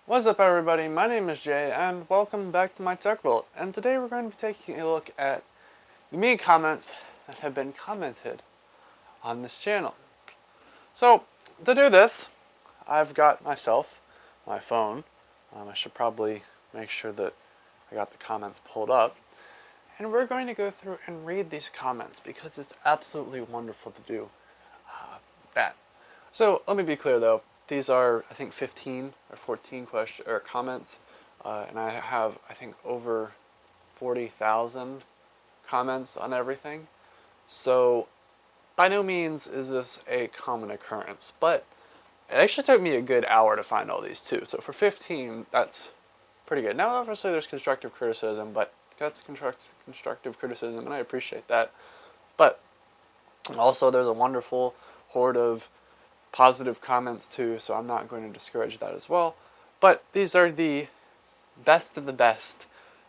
What's up everybody, my name is Jay and welcome back to my Tech World, and today we're going to be taking a look at the many comments that have been commented on this channel. So to do this, I've got myself my phone. I should probably make sure that I got the comments pulled up, and we're going to go through and read these comments because it's absolutely wonderful to do that. So let me be clear though, these are I think 15 or 14 comments, and I have I think over 40,000 comments on everything. So by no means is this a common occurrence, but it actually took me a good hour to find all these too. So for 15, that's pretty good. Now obviously there's constructive criticism, but that's constructive criticism, and I appreciate that. But also there's a wonderful horde of positive comments too, so I'm not going to discourage that as well. But these are the best of the best,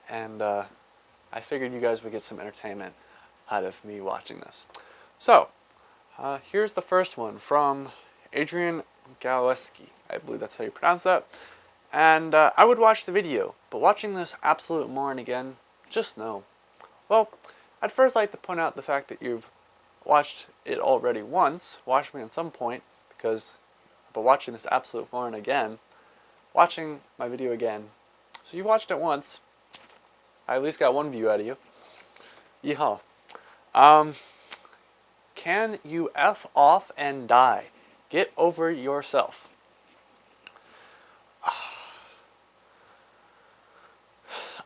and I figured you guys would get some entertainment out of me watching this. So here's the first one from Adrian Galeski. I believe that's how you pronounce that. And I would watch the video, but watching this absolute moron again, just no. Well, I'd first like to point out the fact that you've watched it already once, watched me at some point, but watching this absolute moron again, watching my video again, so you watched it once, I at least got one view out of you. Yeehaw. Can you F off and die? Get over yourself.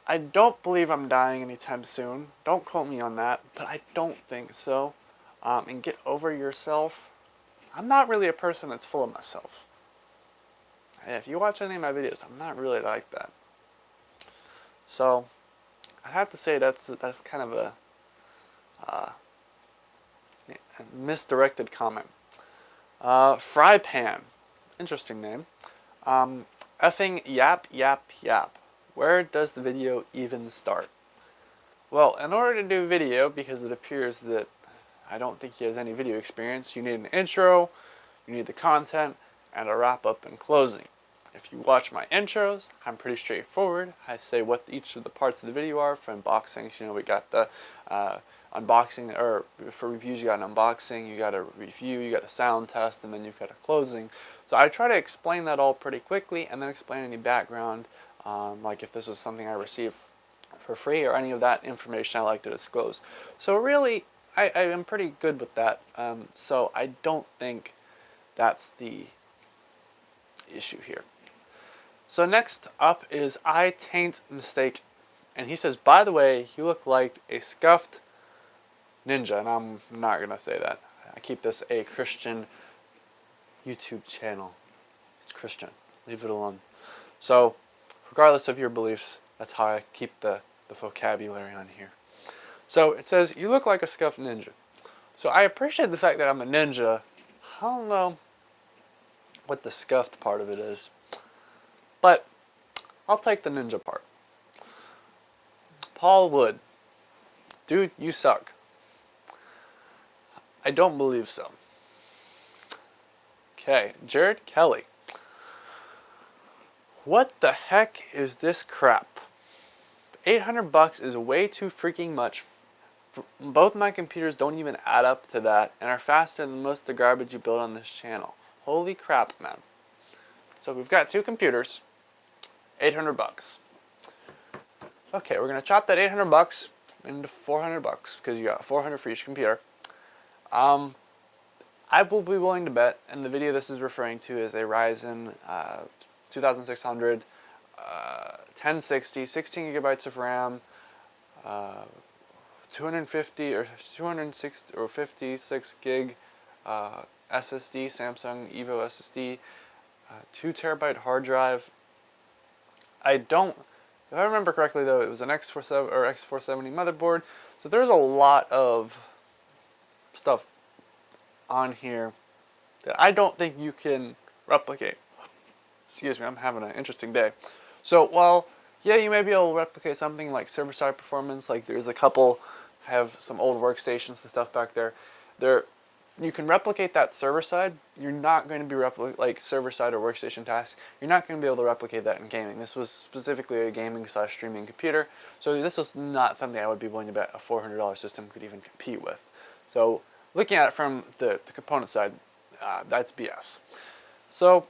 I don't believe I'm dying anytime soon. Don't quote me on that, but I don't think so. And get over yourself. I'm not really a person that's full of myself. If you watch any of my videos, I'm not really like that. So, I have to say that's kind of a misdirected comment. Fry Pan, interesting name. Effing yap yap yap. Where does the video even start? Well, in order to do video, because it appears that I don't think he has any video experience, you need an intro, you need the content, and a wrap-up and closing. If you watch my intros, I'm pretty straightforward. I say what each of the parts of the video are. For unboxings, we got the unboxing, or for reviews, you got an unboxing, you got a review, you got a sound test, and then you've got a closing. So I try to explain that all pretty quickly, and then explain any background, like if this was something I received for free or any of that information I like to disclose. So really, I am pretty good with that, so I don't think that's the issue here. So next up is I Tain't Mistake, and he says, by the way, you look like a scuffed ninja, and I'm not going to say that. I keep this a Christian YouTube channel. It's Christian. Leave it alone. So, regardless of your beliefs, that's how I keep the vocabulary on here. So it says, you look like a scuffed ninja. So I appreciate the fact that I'm a ninja. I don't know what the scuffed part of it is, but I'll take the ninja part. Paul Wood. Dude, you suck. I don't believe so. Okay, Jared Kelly. What the heck is this crap? $800 is way too freaking much. Both my computers don't even add up to that and are faster than most of the garbage you build on this channel. Holy crap, man. So we've got two computers, $800. Okay, we're going to chop that $800 into $400 because you got $400 for each computer. I will be willing to bet, and the video this is referring to is a Ryzen 2600, 1060, 16 gigabytes of RAM, 250 or 260 or 56 gig SSD, Samsung Evo SSD, 2 terabyte hard drive. If I remember correctly though, it was an X47 or X470 motherboard. So there's a lot of stuff on here that I don't think you can replicate. Excuse me, I'm having an interesting day. So while, yeah, you may be able to replicate something like server-side performance, like there's a couple, have some old workstations and stuff back there. They're you can replicate that server side. You're not going to be like server side or workstation tasks. You're not going to be able to replicate that in gaming. This was specifically a gaming / streaming computer, so this was not something I would be willing to bet a $400 system could even compete with. So looking at it from the component side, that's BS. So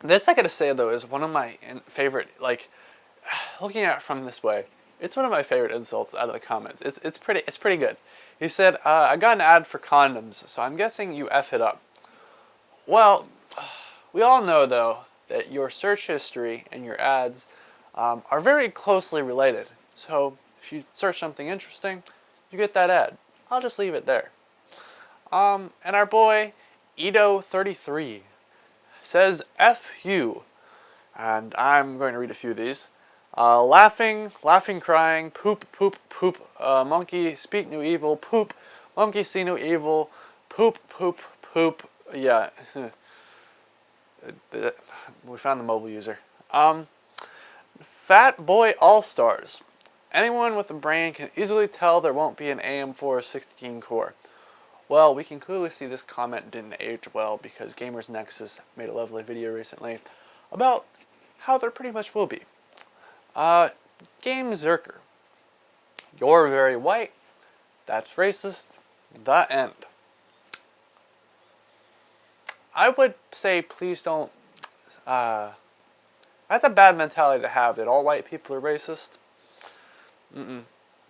this I gotta say though is one of my favorite, like, looking at it from this way, it's one of my favorite insults out of the comments. It's pretty good. He said, I got an ad for condoms, so I'm guessing you F it up. Well, we all know though that your search history and your ads are very closely related. So if you search something interesting, you get that ad. I'll just leave it there. And our boy Edo33 says F you, and I'm going to read a few of these. Laughing, crying, poop, monkey, speak no evil, poop, monkey, see no evil, poop, yeah. We found the mobile user. Fat boy all-stars. Anyone with a brain can easily tell there won't be an AM4 16 core. Well, we can clearly see this comment didn't age well because Gamers Nexus made a lovely video recently about how there pretty much will be. Game Zerker. You're very white. That's racist. The end. I would say please don't. That's a bad mentality to have, that all white people are racist.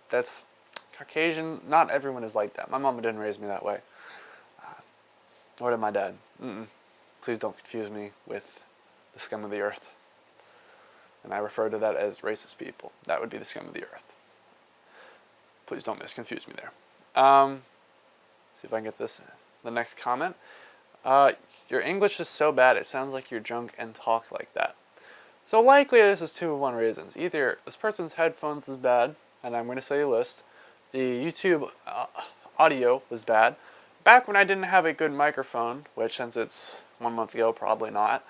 That's Caucasian. Not everyone is like that. My mama didn't raise me that way. Nor did my dad. Please don't confuse me with the scum of the earth. And I refer to that as racist people. That would be the scum of the earth. Please don't misconfuse me there. See if I can get this. The next comment. Your English is so bad it sounds like you're drunk and talk like that. So likely this is two of one reasons. Either this person's headphones is bad, and I'm going to say a list. The YouTube audio was bad. Back when I didn't have a good microphone, which since it's 1 month ago, probably not.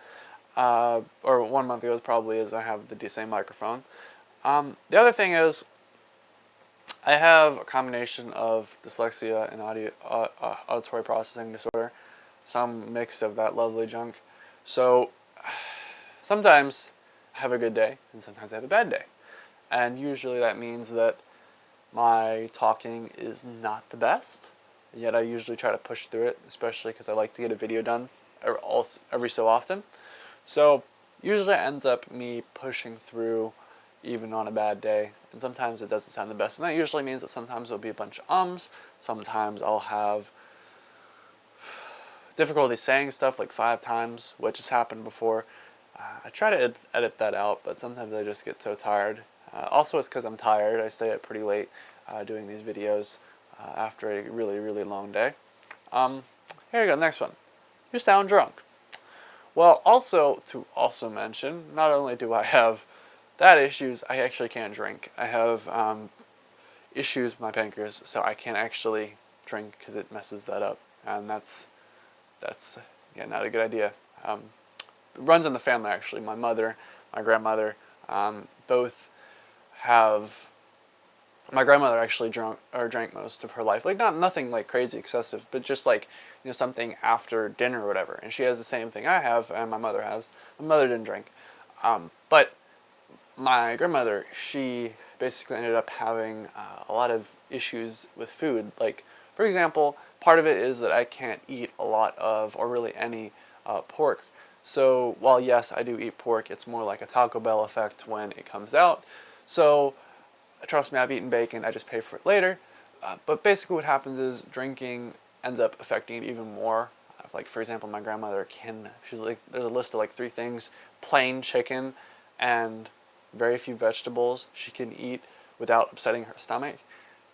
Or 1 month ago probably is I have the same microphone. The other thing is I have a combination of dyslexia and auditory processing disorder. Some mix of that lovely junk. So sometimes I have a good day and sometimes I have a bad day. And usually that means that my talking is not the best. Yet I usually try to push through it, especially because I like to get a video done every so often. So usually it ends up me pushing through even on a bad day, and sometimes it doesn't sound the best, and that usually means that sometimes there'll be a bunch of ums, sometimes I'll have difficulty saying stuff like 5 times, which has happened before. I try to edit that out, but sometimes I just get so tired. Also it's because I'm tired. I stay up pretty late doing these videos after a really long day. Here we go, next one. You sound drunk. Well, also to mention, not only do I have that issues, I actually can't drink. I have issues with my pancreas, so I can't actually drink because it messes that up, and that's yeah, not a good idea. It runs in the family actually. My mother, my grandmother, both have. My grandmother actually drank most of her life, like nothing like crazy excessive, but just like, you know, something after dinner or whatever. And she has the same thing I have, and my mother has. My mother didn't drink, but my grandmother, she basically ended up having a lot of issues with food. Like, for example, part of it is that I can't eat a lot of, or really any, pork. So while yes, I do eat pork, it's more like a Taco Bell effect when it comes out. So trust me, I've eaten bacon, I just pay for it later. But basically what happens is drinking ends up affecting it even more. Like, for example, my grandmother she's like, there's a list of like 3 things: plain chicken and very few vegetables she can eat without upsetting her stomach.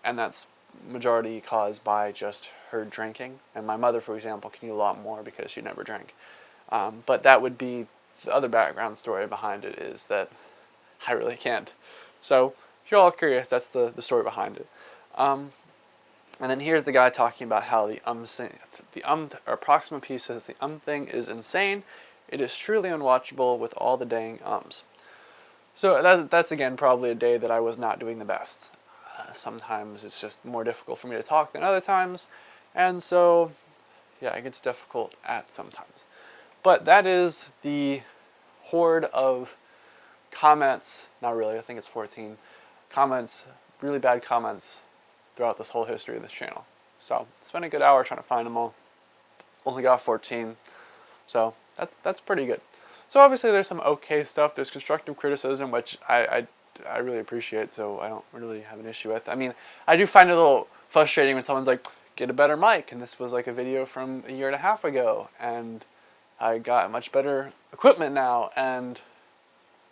And that's majority caused by just her drinking. And my mother, for example, can eat a lot more because she never drank. But that would be the other background story behind it, is that I really can't. So if you're all curious, that's the story behind it. And then here's the guy talking about how or Proxima P says the thing is insane. It is truly unwatchable with all the dang ums. So that's again probably a day that I was not doing the best. Sometimes it's just more difficult for me to talk than other times, and so yeah, it gets difficult at sometimes. But that is the horde of comments, not really, I think it's 14 comments, really bad comments throughout this whole history of this channel. So spent a good hour trying to find them all. Only got 14, so that's pretty good. So obviously there's some okay stuff. There's constructive criticism, which I really appreciate, so I don't really have an issue with. I mean, I do find it a little frustrating when someone's like, get a better mic, and this was like a video from a year and a half ago, and I got much better equipment now, and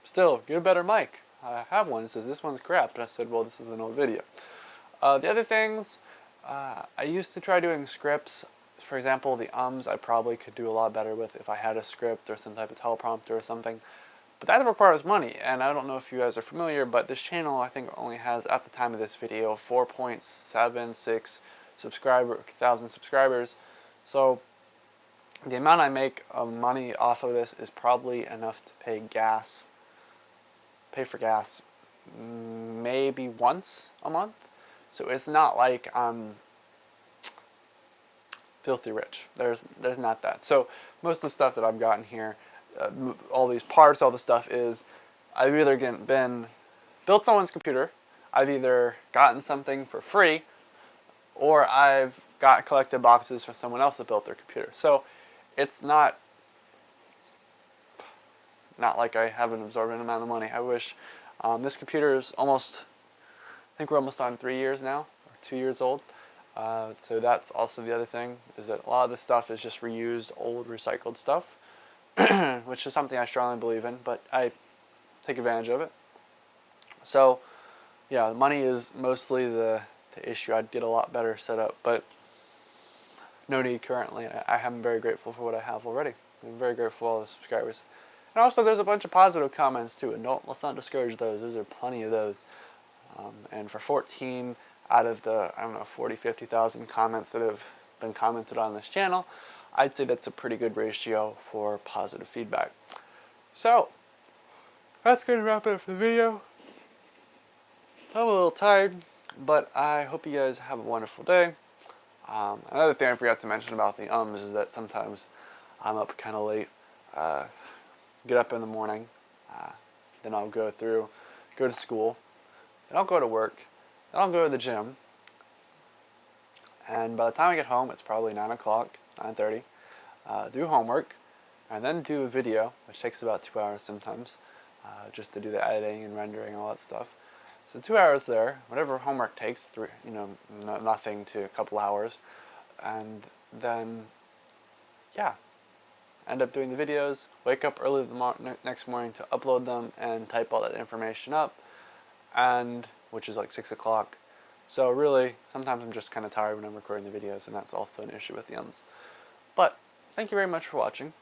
still, get a better mic. I have one. It says, this one's crap, and I said, well, this is an old video. The other things, I used to try doing scripts. For example, the ums I probably could do a lot better with if I had a script or some type of teleprompter or something. But that requires money, and I don't know if you guys are familiar, but this channel I think only has, at the time of this video, 4.76 thousand subscribers. So the amount I make of money off of this is probably enough to pay for gas maybe once a month. So it's not like I'm filthy rich. There's not that. So most of the stuff that I've gotten here, all these parts, all the stuff is, I've either built someone's computer, I've either gotten something for free, or I've collected boxes from someone else that built their computer. So it's not like I have an absorbent amount of money. I wish. This computer is almost, I think we're almost on 3 years now, or 2 years old. So that's also the other thing, is that a lot of this stuff is just reused, old, recycled stuff, which is something I strongly believe in, but I take advantage of it. So, yeah, the money is mostly the issue. I'd get a lot better set up, but no need currently. I am very grateful for what I have already. I'm very grateful for all the subscribers. And also, there's a bunch of positive comments too, and let's not discourage those. There's plenty of those. And for 14 out of the, I don't know, 40, 50,000 comments that have been commented on this channel, I'd say that's a pretty good ratio for positive feedback. So, that's going to wrap it up for the video. I'm a little tired, but I hope you guys have a wonderful day. Another thing I forgot to mention about the ums is that sometimes I'm up kind of late, get up in the morning, then I'll go to school, then I'll go to work, then I'll go to the gym, and by the time I get home it's probably 9 o'clock, 9:30, do homework, and then do a video, which takes about 2 hours sometimes, just to do the editing and rendering and all that stuff. So 2 hours there, whatever homework takes, nothing to a couple hours, and then, yeah, end up doing the videos, wake up early the next morning to upload them and type all that information up, and which is like 6 o'clock. So really, sometimes I'm just kind of tired when I'm recording the videos, and that's also an issue with the ums. But thank you very much for watching.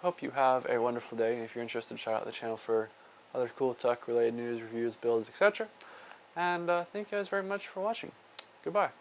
Hope you have a wonderful day. If you're interested, check out the channel for other cool tech related news, reviews, builds, etc. And thank you guys very much for watching. Goodbye.